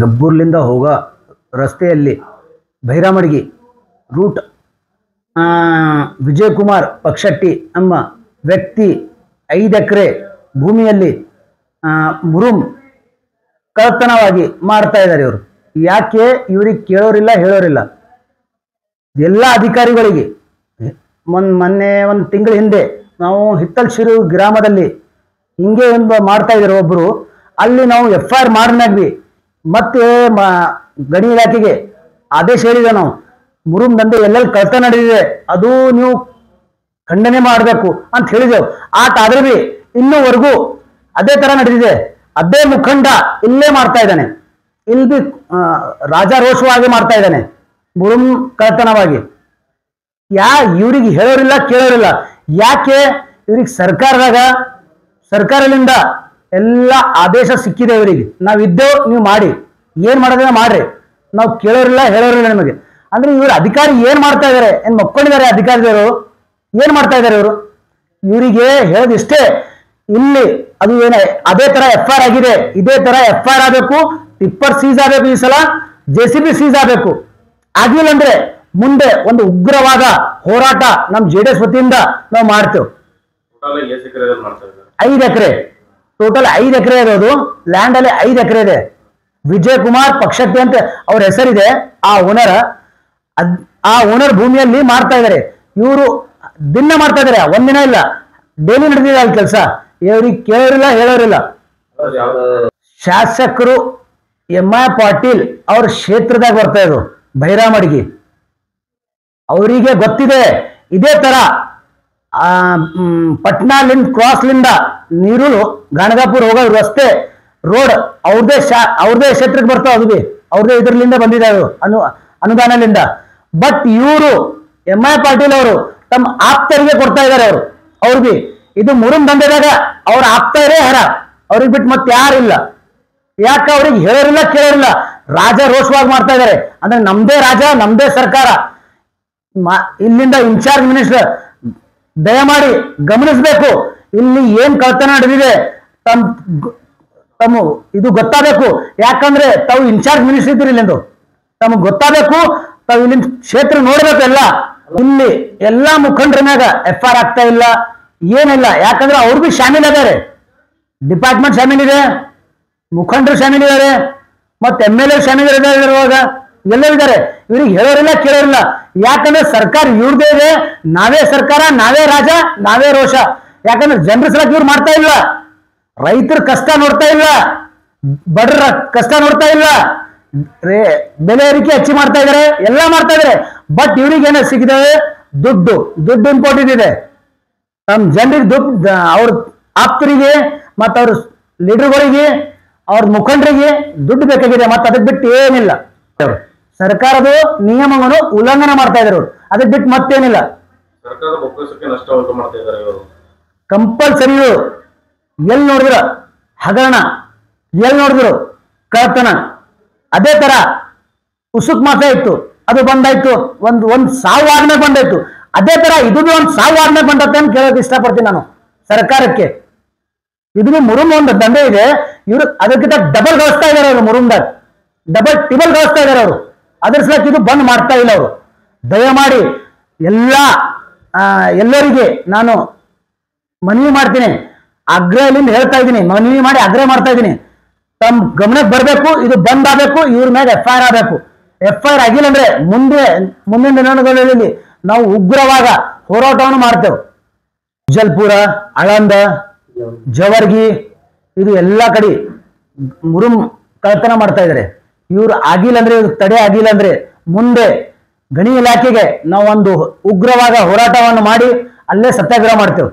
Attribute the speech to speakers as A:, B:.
A: ಗಬ್ಬೂರ್ಲಿಂದ ಹೋಗೋ ರಸ್ತೆಯಲ್ಲಿ ಭೈರಾಮಡಿಗೆ ರೂಟ್ ವಿಜಯಕುಮಾರ್ ಪಕ್ಷಟ್ಟಿ ಎಂಬ ವ್ಯಕ್ತಿ 5 ಎಕರೆ ಭೂಮಿಯಲ್ಲಿ ಮುರುಮ್ ಕಳ್ಳತನವಾಗಿ ಮಾಡ್ತಾ ಇದ್ದಾರೆ. ಇವರು ಯಾಕೆ ಇವ್ರಿಗೆ ಕೇಳೋರಿಲ್ಲ ಹೇಳೋರಿಲ್ಲ. ಎಲ್ಲ ಅಧಿಕಾರಿಗಳಿಗೆ ಮೊನ್ನೆ ಒಂದು ತಿಂಗಳ ಹಿಂದೆ ನಾವು ಹಿತ್ತಲ್ಶಿರು ಗ್ರಾಮದಲ್ಲಿ ಹಿಂಗೆ ಒಂದು ಮಾಡ್ತಾ ಇದ್ದಾರೆ ಒಬ್ಬರು. ಅಲ್ಲಿ ನಾವು FIR ಮಾಡಿದ್ವಿ. ಮತ್ತೆ ಗಣಿ ಇಲಾಖೆಗೆ ಆದೇಶ ಹೇಳಿದೆ, ನಾವು ಮುರುಮ್ ದಂಧೆ ಎಲ್ಲೆಲ್ಲಿ ಕಳ್ಳತನ ನಡೆದಿದೆ ಅದು ನೀವು ಖಂಡನೆ ಮಾಡಬೇಕು ಅಂತ ಹೇಳಿದೆವು. ಆದ್ರೆ ಬಿ ಇನ್ನೂವರೆಗೂ ಅದೇ ತರ ನಡೆದಿದೆ. ಅದೇ ಮುಖಂಡ ಇಲ್ಲೇ ಮಾಡ್ತಾ ಇದ್ದಾನೆ, ಇಲ್ಲಿ ಬಿ ರಾಜಾರೋಷವಾಗಿ ಮಾಡ್ತಾ ಇದ್ದಾನೆ ಮುರುಮ್ ಕಳ್ಳತನವಾಗಿ. ಇವ್ರಿಗೆ ಹೇಳೋರಿಲ್ಲ ಕೇಳೋರಿಲ್ಲ. ಯಾಕೆ ಇವ್ರಿಗೆ ಸರ್ಕಾರದಿಂದ ಎಲ್ಲ ಆದೇಶ ಸಿಕ್ಕಿದೆ. ಇವರಿಗೆ ನಾವಿದ್ದೇವು, ನೀವು ಮಾಡಿ, ಏನ್ ಮಾಡೋದನ್ನ ಮಾಡ್ರಿ, ನಾವು ಕೇಳೋರಿಲ್ಲ ಹೇಳೋರಿಲ್ಲ ನಿಮಗೆ ಅಂದ್ರೆ. ಇವ್ರ ಅಧಿಕಾರಿ ಏನ್ ಮಾಡ್ತಾ ಇದಾರೆ? ಏನ್ ಮಕ್ಕೊಂಡಿದ್ದಾರೆ ಅಧಿಕಾರಿಗಳು? ಏನ್ ಮಾಡ್ತಾ ಇದಾರೆ ಇವರು? ಇವರಿಗೆ ಹೇಳೋದಿಷ್ಟೇ, ಇಲ್ಲಿ ಅದು ಏನ ಅದೇ ತರ FIR ಆಗಿದೆ, ಇದೇ ತರ FIR ಆಗಬೇಕು, ಟಿಪ್ಪರ್ ಸೀಸ್ ಆಗಬೇಕು, ಈ ಸಲ JCB ಸೀಸ್ ಆಗಬೇಕು. ಆಗಿಲ್ಲ ಅಂದ್ರೆ ಮುಂದೆ ಒಂದು ಉಗ್ರವಾದ ಹೋರಾಟ ನಮ್ JDS ವತಿಯಿಂದ ನಾವು ಮಾಡ್ತೇವೆ. 5 ಎಕರೆ ಟೋಟಲ್ 5 ಎಕರೆ ಇರೋದು. ಲ್ಯಾಂಡ್ ಅಲ್ಲಿ 5 ಎಕರೆ ಇದೆ. ವಿಜಯಕುಮಾರ್ ಪಕ್ಷಟ್ಟಿ ಅಂತ ಅವ್ರ ಹೆಸರಿದೆ. ಆ ಓನರ್ ಭೂಮಿಯಲ್ಲಿ ಮಾಡ್ತಾ ಇದ್ದಾರೆ. ಇವರು ದಿನ ಮಾಡ್ತಾ ಇದಾರೆ, ಒಂದಿನ ಇಲ್ಲ, ಡೈಲಿ ನಡೆದಿದೆ ಅಲ್ಲಿ ಕೆಲಸ. ಇವ್ರಿಗೆ ಕೇಳೋರಿಲ್ಲ ಹೇಳೋರಿಲ್ಲ. ಶಾಸಕರು MI ಪಾಟೀಲ್ ಅವ್ರ ಕ್ಷೇತ್ರದಾಗ ಬರ್ತಾ ಇದ್ರು ಭೈರಾಮಡಿಗೆ. ಅವರಿಗೆ ಗೊತ್ತಿದೆ ಇದೇ ತರ ಪಟ್ನಾಲಿಂದ ಕ್ರಾಸ್ಲಿಂದ ನೀರುಳು ಗಾಣಗಾಪುರ ಹೋಗೋ ರಸ್ತೆ ರೋಡ್ ಅವ್ರದೇ ಕ್ಷೇತ್ರಕ್ಕೆ ಬರ್ತಾವ. ಅದು ಬಿ ಅವ್ರದೇ ಇದರ್ಲಿಂದ ಬಂದಿದೆ, ಅದು ಅನುದಾನದಿಂದ. ಬಟ್ ಇವರು MI ಪಾಟೀಲ್ ಅವರು ತಮ್ಮ ಆಪ್ತರಿಗೆ ಕೊಡ್ತಾ ಇದ್ದಾರೆ. ಅವ್ರು ಬಿ ಇದು ಮುರುಮ್ ದಂಧೆದಾಗ ಅವ್ರ ಆಪ್ತರೇ ಹರ, ಅವ್ರಿಗೆ ಬಿಟ್ಟು ಮತ್ತೆ ಯಾರಿಲ್ಲ. ಯಾಕೆ ಅವ್ರಿಗೆ ಹೇಳೋರಿಲ್ಲ ಕೇಳೋರಿಲ್ಲ, ರಾಜ ರೋಷವಾಗಿ ಮಾಡ್ತಾ ಇದ್ದಾರೆ. ಅಂದ್ರೆ ನಮ್ದೇ ರಾಜ, ನಮ್ದೇ ಸರ್ಕಾರ. ಇಲ್ಲಿಂದ ಇನ್ಚಾರ್ಜ್ ಮಿನಿಸ್ಟರ್ ದಯಮಾಡಿ ಗಮನಿಸಬೇಕು. ಇಲ್ಲಿ ಏನ್ ಕಳ್ಳತನ ನಡೆದಿದೆ ತಮ್ಮ ಇದು ಗೊತ್ತಾಗಬೇಕು. ಯಾಕಂದ್ರೆ ತಾವು ಇನ್ಚಾರ್ಜ್ ಮಿನಿಸ್ಟರ್ ಇದ್ದೀರಿ ಇಲ್ಲಿಂದು, ತಮಗೆ ಗೊತ್ತಾಗಬೇಕು. ತಾವು ಇಲ್ಲಿಂದ ಕ್ಷೇತ್ರ ನೋಡ್ಬೇಕು. ಇಲ್ಲಿ ಎಲ್ಲಾ ಮುಖಂಡರ ಮ್ಯಾಗ FIR ಆಗ್ತಾ ಇಲ್ಲ, ಏನಿಲ್ಲ. ಯಾಕಂದ್ರೆ ಅವ್ರು ಬಿ ಶಾಮೀಲ್ ಅದಾರೆ, ಡಿಪಾರ್ಟ್ಮೆಂಟ್ ಶಾಮೀಲ್ ಇದೆ, ಮುಖಂಡರು ಶಾಮೀಲ್ ಇದ್ದಾರೆ, ಮತ್ತೆ MLA ಶಾಮೀಲ್ ಇರುವಾಗ ಎಲ್ಲರೂ ಇದ್ದಾರೆ. ಇವ್ರಿಗೆ ಹೇಳೋರಿಲ್ಲ ಕೇಳೋರಿಲ್ಲ. ಯಾಕಂದ್ರೆ ಸರ್ಕಾರ ಇವ್ರದೇ ಇದೆ, ನಾವೇ ಸರ್ಕಾರ, ನಾವೇ ರಾಜ, ನಾವೇ ರೋಷ. ಯಾಕಂದ್ರೆ ಜನರ ಸಲಕ್ಕೆ ಇವ್ರು ಮಾಡ್ತಾ ಇಲ್ಲ, ರೈತರ ಕಷ್ಟ ನೋಡ್ತಾ ಇಲ್ಲ, ಬಡರ ಕಷ್ಟ ನೋಡ್ತಾ ಇಲ್ಲ, ಬೆಲೆ ಏರಿಕೆ ಹೆಚ್ಚು ಮಾಡ್ತಾ ಇದಾರೆ, ಎಲ್ಲ ಮಾಡ್ತಾ ಇದಾರೆ. ಬಟ್ ಇವ್ರಿಗೆ ಏನ ಸಿಕ್ಕಿದಾವೆ? ದುಡ್ಡು ಇಂಪಾರ್ಟೆಂಟ್ ಇದೆ. ನಮ್ಮ ಜನರಿಗೆ ದುಡ್ಡು, ಅವ್ರ ಆಪ್ತರಿಗೆ ಮತ್ತು ಅವ್ರ ಲೀಡರ್ಗಳಿಗೆ, ಅವ್ರ ಮುಖಂಡರಿಗೆ ದುಡ್ಡು ಬೇಕಾಗಿದೆ. ಮತ್ತೆ ಅದಕ್ಕೆ ಬಿಟ್ಟು ಏನಿಲ್ಲ. ಸರ್ಕಾರದ ನಿಯಮವನ್ನು ಉಲ್ಲಂಘನೆ ಮಾಡ್ತಾ ಇದ್ದಾರೆ ಅವರು, ಅದಕ್ಕೆ ಬಿಟ್ಟು ಮತ್ತೇನಿಲ್ಲ. ಕಂಪಲ್ಸರಿ ಎಲ್ಲಿ ನೋಡಿದ್ರು ಹಗರಣ, ಎಲ್ಲಿ ನೋಡಿದ್ರು ಕಳ್ಳತನ. ಅದೇ ತರ ಉಸುಕ್ ಮಾಫಿಯಾ ಇತ್ತು, ಅದು ಬಂದಾಯ್ತು. ಒಂದ್ ಸಾವು ಆದ್ಮೇಲೆ ಬಂದಾಯ್ತು. ಅದೇ ತರ ಇದು ಒಂದು ಸಾವು ಆದ್ಮೇಲೆ ಬಂದತ್ತೆ ಅಂತ ಕೇಳೋಕೆ ಇಷ್ಟಪಡ್ತೀನಿ ನಾನು ಸರ್ಕಾರಕ್ಕೆ. ಇದು ಮುರುಮ್ ಒಂದು ದಂಧೆ ಇದೆ, ಇವರು ಅದಕ್ಕಿಂತ ಡಬಲ್ ಗಳಿಸ್ತಾ ಇದಾರೆ. ಅವರು ಮುರುಮ್ದಾಗ ಡಬಲ್ ಟಿಬಲ್ ಗಳಿಸ್ತಾ ಇದಾರೆ ಅವರು. ಅದ್ರ ಸಲಕ್ಕೆ ಇದು ಬಂದ್ ಮಾಡ್ತಾ ಇಲ್ಲ ಅವರು. ದಯಮಾಡಿ ಎಲ್ಲರಿಗೆ ನಾನು ಮನವಿ ಮಾಡ್ತೀನಿ, ಆಗ್ರಹದಿಂದ ಹೇಳ್ತಾ ಇದ್ದೀನಿ, ಮನವಿ ಮಾಡಿ ಆಗ್ರಹ ಮಾಡ್ತಾ ಇದ್ದೀನಿ. ತಮ್ಮ ಗಮನಕ್ಕೆ ಬರಬೇಕು, ಇದು ಬಂದ್ ಆಗಬೇಕು, ಇವ್ರ ಮೇಲೆ FIR ಆಗಬೇಕು. FIR ಆಗಿಲ್ಲ ಅಂದ್ರೆ ಮುಂದಿನ ದಿನಗಳಲ್ಲಿ ನಾವು ಉಗ್ರವಾದ ಹೋರಾಟವನ್ನು ಮಾಡ್ತೇವೆ. ಜಲ್ಪುರ, ಆಳಂದ, ಜವರ್ಗಿ, ಇದು ಎಲ್ಲ ಕಡೆ ಮುರುಮ್ ಕಳ್ಳತನ ಮಾಡ್ತಾ ಇದ್ದಾರೆ. ಇವ್ರು ಆಗಿಲ್ಲ ಅಂದ್ರೆ, ಇವ್ರು ತಡೆ ಆಗಿಲ್ಲ ಅಂದ್ರೆ ಮುಂದೆ ಗಣಿ ಇಲಾಖೆಗೆ ನಾವು ಒಂದು ಉಗ್ರವಾದ ಹೋರಾಟವನ್ನು ಮಾಡಿ ಅಲ್ಲೇ ಸತ್ಯಾಗ್ರಹ ಮಾಡ್ತೇವೆ.